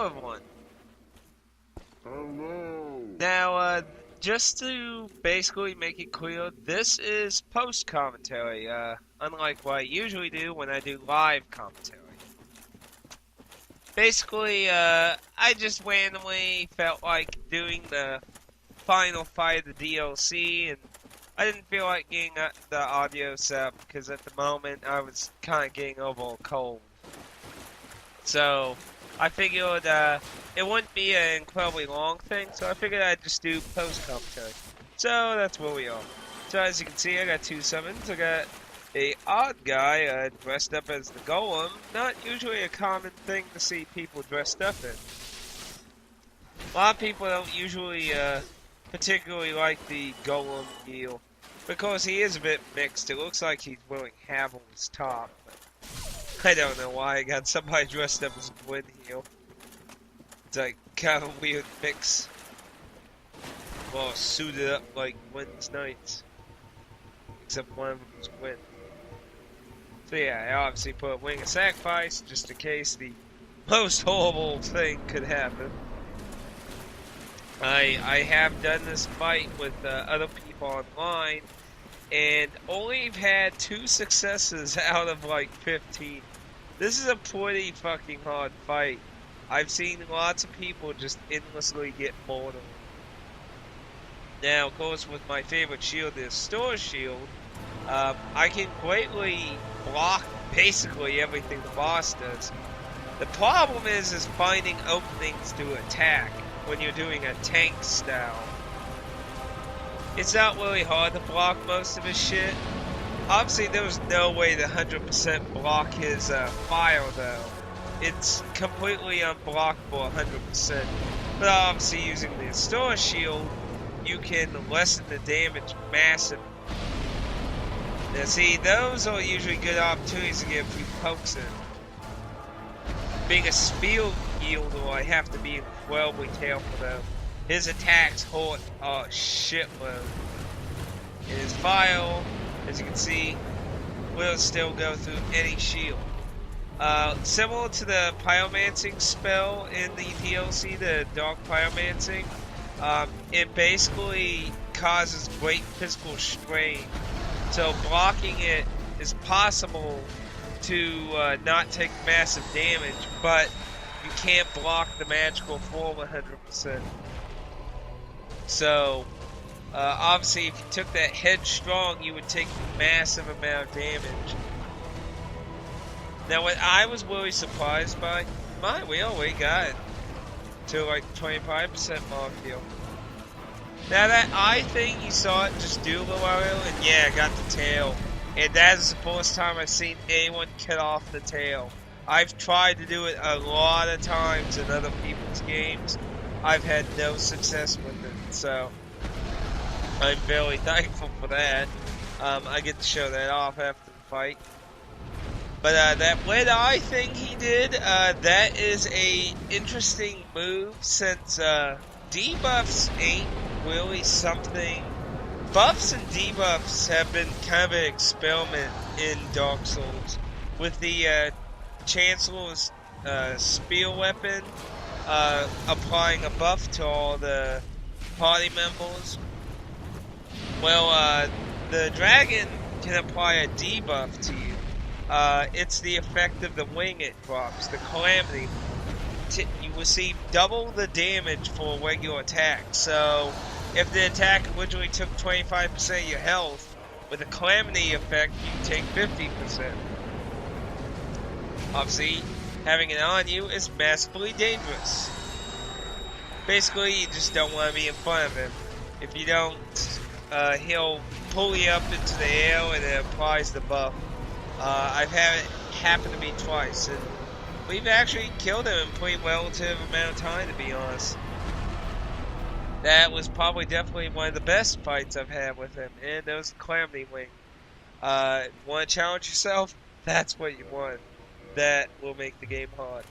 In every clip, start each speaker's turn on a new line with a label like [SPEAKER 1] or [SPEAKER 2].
[SPEAKER 1] Hello, everyone.
[SPEAKER 2] Hello.
[SPEAKER 1] Now, just to basically make it clear, this is post-commentary, unlike what I usually do when I do live commentary. Basically, I just randomly felt like doing the final fight of the DLC, and I didn't feel like getting the audio set up, because at the moment I was kind of getting over a cold. So, I figured, it wouldn't be an incredibly long thing, so I figured I'd just do post-commentary. So, that's where we are. So, as you can see, I got two summons. I got a odd guy, dressed up as the Golem. Not usually a common thing to see people dressed up in. A lot of people don't usually, particularly like the Golem deal, because he is a bit mixed. It looks like he's wearing half on his top, but I don't know why I got somebody dressed up as Gwyn here. It's like kind of a weird mix. Well, suited up like Gwyn's knights. Except one of them is Gwyn. So yeah, I obviously put Wing of Sacrifice just in case the most horrible thing could happen. I have done this fight with other people online, and only had 2 successes out of like 15. This is a pretty fucking hard fight. I've seen lots of people just endlessly get mortal. Now, of course, with my favorite shield, the Store Shield, I can greatly block basically everything the boss does. The problem is finding openings to attack when you're doing a tank style. It's not really hard to block most of his shit. Obviously, there was no way to 100% block his fire, though. It's completely unblockable 100%. But obviously, using the Store Shield, you can lessen the damage massively. Now, see, those are usually good opportunities to get a few pokes in. Being a spear wielder, I have to be incredibly careful, though. His attacks hurt a shitload. And his fire, as you can see, will still go through any shield. Similar to the pyromancing spell in the DLC, the dark pyromancing, it basically causes great physical strain. So blocking it is possible to not take massive damage, but you can't block the magical form 100%. So, obviously, if you took that headstrong, you would take a massive amount of damage. Now, what I was really surprised by, we already got it to like 25% mark here. Now, that eye thing, you saw it just do a little while, and yeah, I got the tail. And that is the first time I've seen anyone cut off the tail. I've tried to do it a lot of times in other people's games. I've had no success with it, so I'm very thankful for that. I get to show that off after the fight. But that red eye thing he did, that is a interesting move since debuffs ain't really something. Buffs and debuffs have been kind of an experiment in Dark Souls. With the Chancellor's spear weapon applying a buff to all the party members. Well, the dragon can apply a debuff to you. It's the effect of the wing it drops, the Calamity. You receive double the damage for a regular attack. So, if the attack originally took 25% of your health, with a Calamity effect, you take 50%. Obviously, having it on you is massively dangerous. Basically, you just don't want to be in front of him. If you don't, he'll pull you up into the air and it applies the buff. I've had it happen to me twice, and we've actually killed him in a pretty relative amount of time, to be honest. That was probably definitely one of the best fights I've had with him, and there was the Calamity Wing. Want to challenge yourself? That's what you want. That will make the game hard.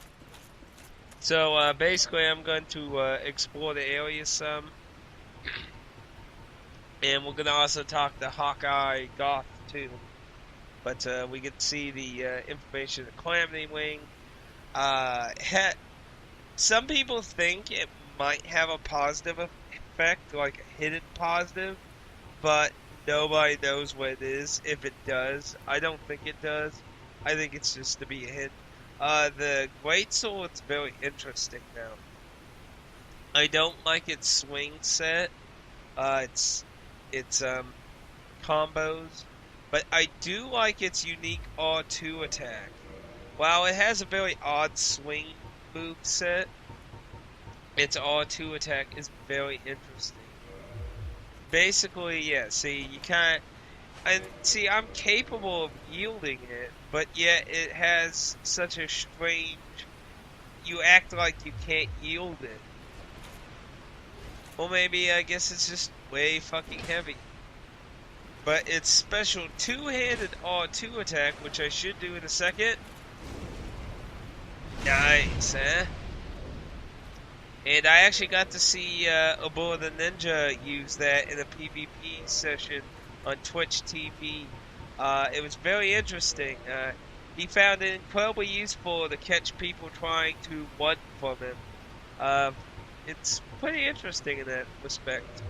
[SPEAKER 1] So, basically, I'm going to explore the area some. And we're going to also talk to Hawkeye Goth, too. But we get to see the information of the Calamity Wing. Some people think it might have a positive effect, like a hidden positive, but nobody knows what it is. If it does, I don't think it does. I think it's just to be a hint. The Great Sword's very interesting now. I don't like its swing set. It's combos, but I do like its unique R2 attack. While it has a very odd swing move set, its R2 attack is very interesting. Basically, yeah, see, you can't. And see, I'm capable of yielding it, but yet it has such a strange. You act like you can't yield it. Well, maybe, I guess it's just way fucking heavy. But its special two-handed R2 attack, which I should do in a second. Nice, eh? And I actually got to see Obora the Ninja use that in a PvP session on Twitch TV. It was very interesting. He found it incredibly useful to catch people trying to run from him. It's pretty interesting in that respect.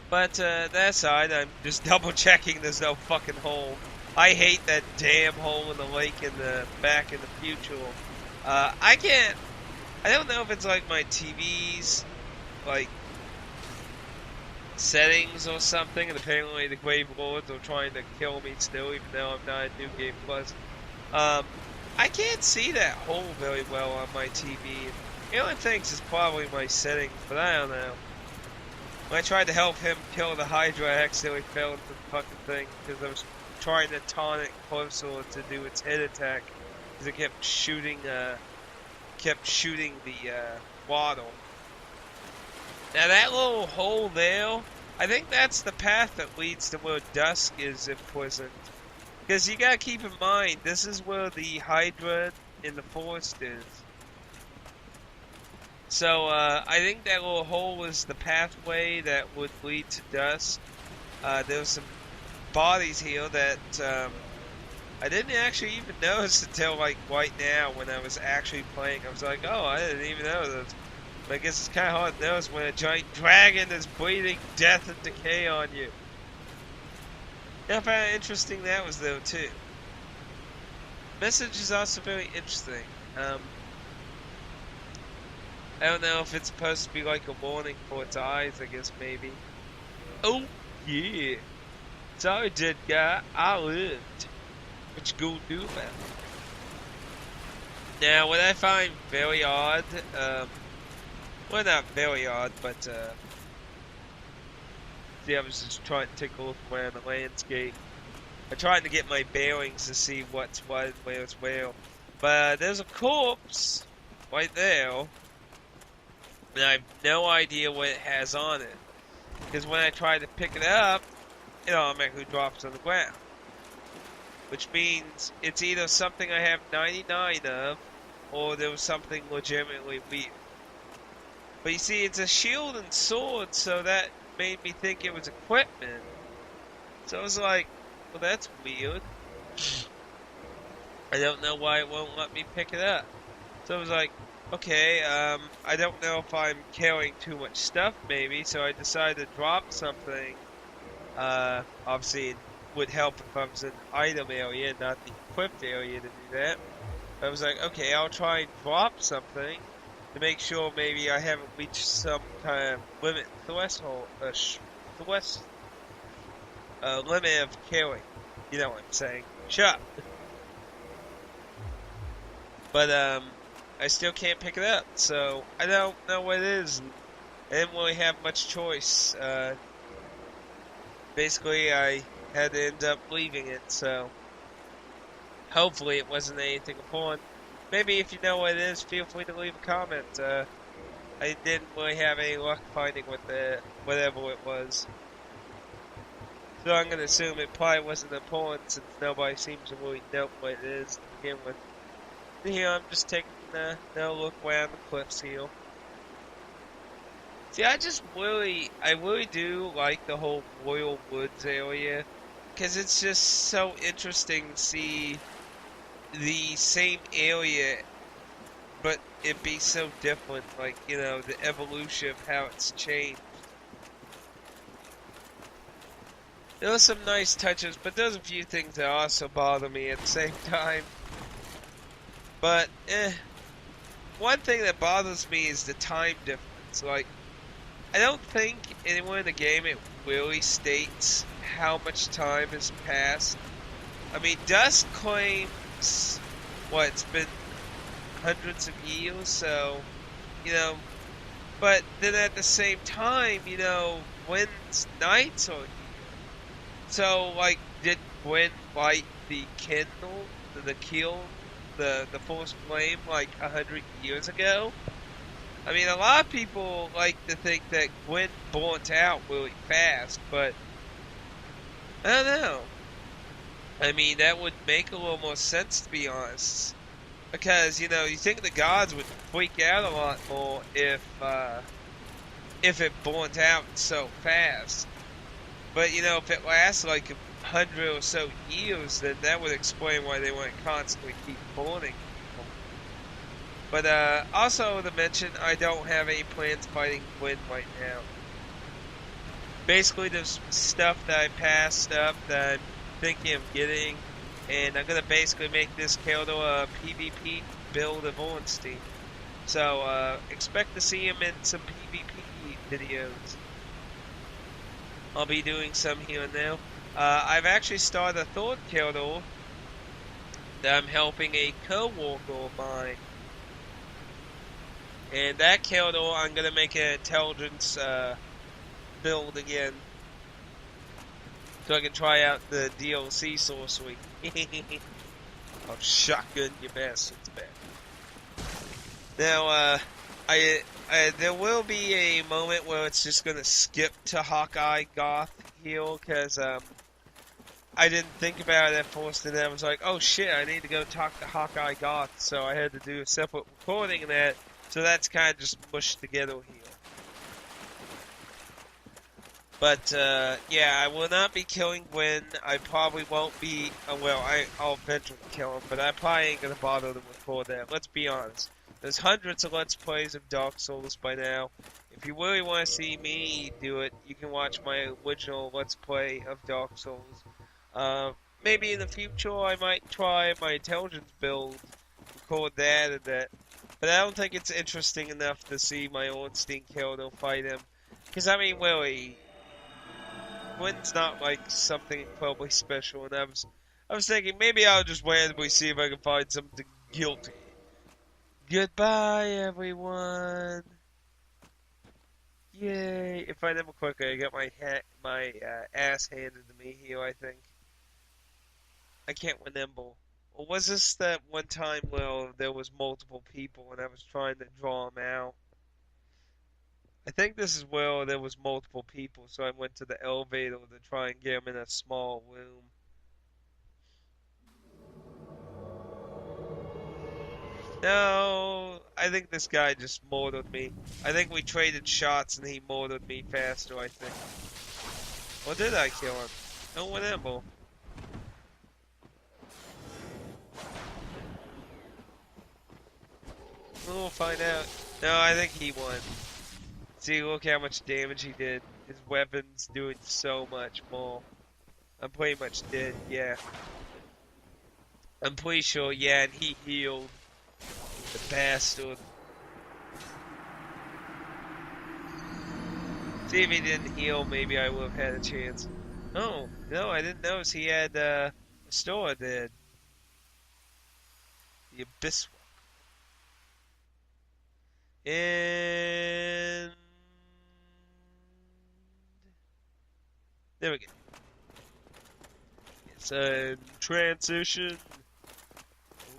[SPEAKER 1] But that aside, I'm just double checking there's no fucking hole. I hate that damn hole in the lake in the back of the future. I don't know if it's like my TV's like settings or something, and apparently the Grave Lords are trying to kill me still, even though I'm not a New Game Plus. I can't see that hole very well on my TV. Alien thinks it's probably my settings, but I don't know. When I tried to help him kill the Hydra, I accidentally fell into the fucking thing because I was trying to taunt it closer to do its head attack because it kept shooting the waddle. Now that little hole there, I think that's the path that leads to where Dusk is imprisoned. Because you gotta keep in mind, this is where the Hydra in the forest is. So, I think that little hole is the pathway that would lead to Dusk. There's some bodies here that, I didn't actually even notice until, like, right now when I was actually playing. I was like, oh, I didn't even know this. But I guess it's kind of hard to notice when a giant dragon is breathing death and decay on you. Yeah, I found it interesting that was there, too. Message is also very interesting. I don't know if it's supposed to be like a warning for its eyes, I guess maybe. Oh, yeah. Sorry, dead guy, I lived. What you gonna do about it? Now, what I find very odd, well, not very odd, but, see, I was just trying to take a look around the landscape. I'm trying to get my bearings to see what's what and where's where. But there's a corpse right there, and I have no idea what it has on it. Because when I try to pick it up, it automatically drops on the ground. Which means it's either something I have 99 of, or there was something legitimately weird. But you see, it's a shield and sword, so that made me think it was equipment. So I was like, well, that's weird. I don't know why it won't let me pick it up. So I was like, okay, I don't know if I'm carrying too much stuff, maybe, so I decided to drop something. Obviously, it would help if I was in the item area, not the equipped area to do that. I was like, okay, I'll try and drop something to make sure maybe I haven't reached some kind of limit threshold, limit of carrying. You know what I'm saying. Shut up. But, I still can't pick it up, so I don't know what it is. I didn't really have much choice. Basically, I had to end up leaving it, so hopefully it wasn't anything important. Maybe if you know what it is, feel free to leave a comment. I didn't really have any luck finding what whatever it was. So I'm gonna assume it probably wasn't important since nobody seems to really know what it is to begin with. And here I'm just taking a look around the cliffs here. See, I really do like the whole Royal Woods area, because it's just so interesting to see the same area but it be so different, like, you know, the evolution of how it's changed. There are some nice touches, but there's a few things that also bother me at the same time. But, one thing that bothers me is the time difference. Like, I don't think anywhere in the game it really states how much time has passed. I mean, Dusk claims, what, it's been hundreds of years, so, you know, but then at the same time, you know, Gwen's nights are here. So, like, did Gwen light the kindle, the kiln, the force flame, like, 100 years ago? I mean, a lot of people like to think that Gwen burnt out really fast, but I don't know. I mean, that would make a little more sense, to be honest. Because, you know, you think the gods would freak out a lot more if it burnt out so fast. But, you know, if it lasts like 100 or so years, then that would explain why they want to constantly keep burning people. But, also to mention, I don't have any plans fighting Gwen right now. Basically, there's stuff that I passed up that I'm thinking of getting, and I'm gonna basically make this character a PvP build of Ornstein. So, expect to see him in some PvP videos. I'll be doing some here and now. I've actually started a third character that I'm helping a co-worker of mine. And that character, I'm gonna make an intelligence, build again. So I can try out the DLC sorcery. I'll shotgun your bastards back. Now, there will be a moment where it's just gonna skip to Hawkeye Goth heal, because, I didn't think about it at first, and then I was like, oh shit, I need to go talk to Hawkeye Goth, so I had to do a separate recording of that, so that's kind of just mushed together here. But, yeah, I will not be killing Gwen. I probably won't be, I'll eventually kill him, but I probably ain't gonna bother to record that. Let's be honest. There's hundreds of Let's Plays of Dark Souls by now. If you really want to see me do it, you can watch my original Let's Play of Dark Souls. Maybe in the future I might try my intelligence build, record that and that. But I don't think it's interesting enough to see my Ornstein character fight him. Because, I mean, really, Gwen's not like something incredibly special, and I was thinking maybe I'll just randomly see if I can find something guilty. Goodbye, everyone. Yay! If I never quickly, I got my ass handed to me here. I think I can't remember. Or was this that one time where there was multiple people and I was trying to draw them out? I think this is where there was multiple people, so I went to the elevator to try and get them in a small room. No, I think this guy just murdered me. I think we traded shots and he murdered me faster, I think. Or did I kill him? No, whatever. We'll find out. No, I think he won. See, look how much damage he did. His weapon's doing so much more. I'm pretty much dead, yeah. I'm pretty sure, yeah, and he healed. The bastard. See, if he didn't heal, maybe I would have had a chance. Oh, no, I didn't notice he had, Restorer dead. The Abyss one. And... there we go. It's a transition.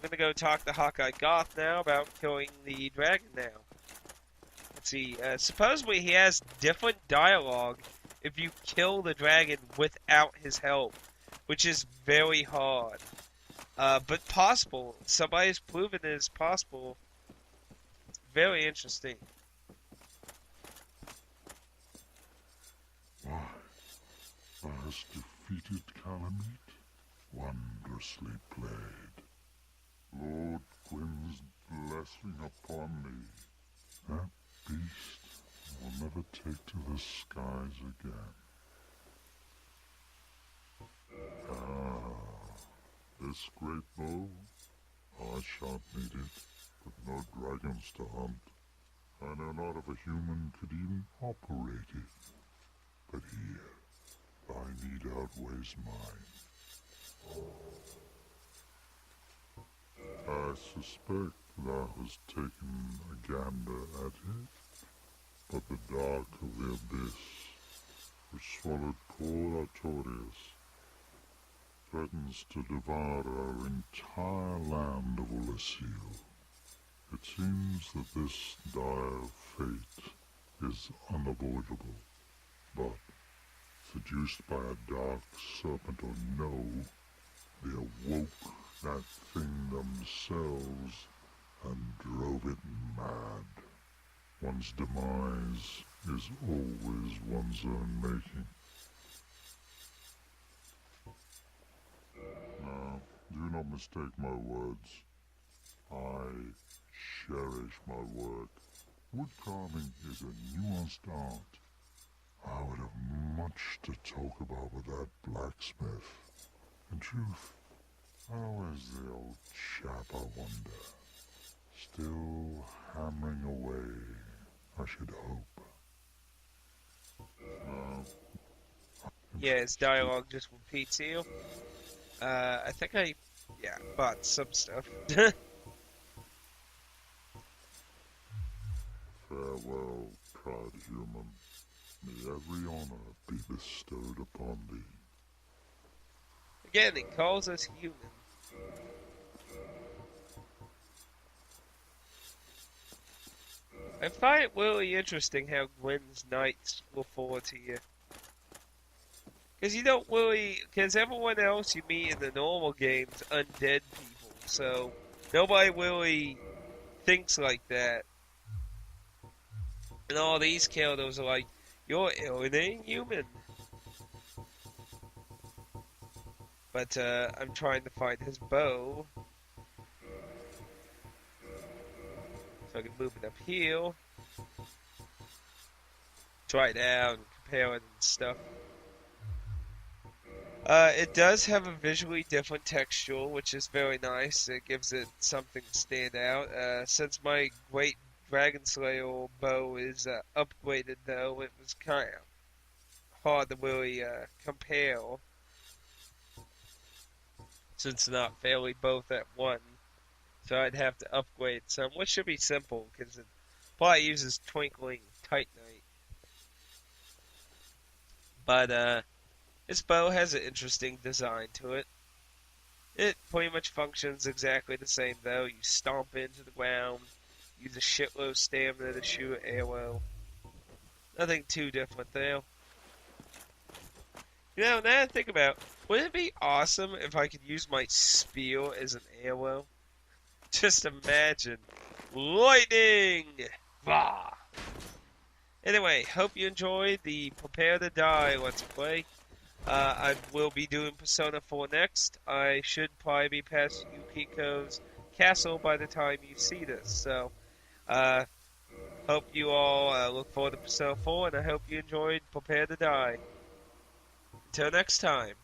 [SPEAKER 1] We're gonna go talk to Hawkeye Goth now about killing the dragon now. Let's see, supposedly he has different dialogue if you kill the dragon without his help, which is very hard. But possible. Somebody's proven it is possible. Very interesting.
[SPEAKER 2] Why, thou hast defeated Calamite? Wondrously played. Lord Gwyn's blessing upon me. That beast will never take to the skies again. Ah, this great bow, I shan't need it, but no dragons to hunt. I know not if a human could even operate it, but here, thy need outweighs mine. I suspect thou hast taken a gander at it, but the dark of the abyss, which swallowed poor Artorias, threatens to devour our entire land of Ullasil. It seems that this dire fate is unavoidable, but, seduced by a dark serpent or no, they awoke that thing themselves and drove it mad. One's demise is always one's own making. Now, do not mistake my words. I cherish my work. Wood carving is a nuanced art. I would have much to talk about with that blacksmith. In truth, how is the old chap, I wonder? Still hammering away, I should hope.
[SPEAKER 1] Yeah, his dialogue just repeats you. I think I bought some stuff.
[SPEAKER 2] Farewell, proud human. May every honor be bestowed upon thee.
[SPEAKER 1] Again, he calls us human. I find it really interesting how Gwen's knights will fall to you. Because you don't really... Because everyone else you meet in the normal game's undead people, so nobody really thinks like that. And all these characters are like, you're alienating human. But I'm trying to find his bow. So I can move it up here. Try it out and compare it and stuff. It does have a visually different texture, which is very nice. It gives it something to stand out. Since my great Dragonslayer bow is upgraded, though, it was kind of hard to really compare. Since not fairly both at one. So I'd have to upgrade some, which should be simple, because it probably uses Twinkling Titanite. But, this bow has an interesting design to it. It pretty much functions exactly the same, though. You stomp into the ground, use a shitload of stamina to shoot an arrow. Nothing too different there. You know, now I think about it, wouldn't it be awesome if I could use my spear as an arrow? Just imagine. Lightning! Bah! Anyway, hope you enjoyed the Prepare to Die Let's Play. I will be doing Persona 4 next. I should probably be past Yukiko's castle by the time you see this. So, hope you all look forward to Persona 4, and I hope you enjoyed Prepare to Die. Until next time.